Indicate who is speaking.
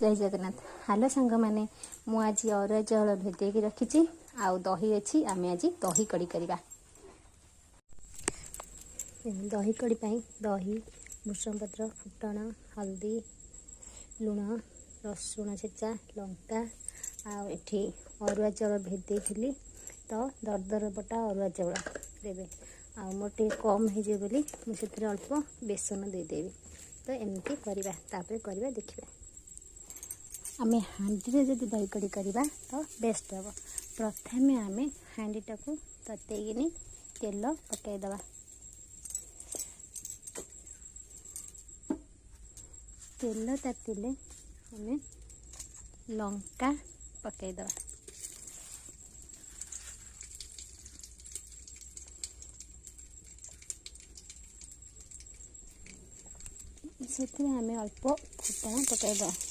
Speaker 1: जय जगन्नाथ। हेलो सांग मैंने मुझे अरुआ चाउल भेदेक रखी आउ दही अच्छी आम आज दही कड़ी करवा। दही कड़ी दही भूषण पत्र फुटण हल्दी लुण रसुण छेचा लंका आठी अरुआ चाउल भेदे तो दरदर बटा अरुआ चाउल देवे आ मोर टे कम हो बोली मुझे अल्प बेसन देदेवी। तो एमती करवा देखिए आम हाँडी जब दही कड़ी करवा तो बेस्ट हम। प्रथम आम हाँडीटा को ततेकिनी तेल पकईदे तेल तातिले आम लंका पकईदे से आम अल्प फुटण पकईदे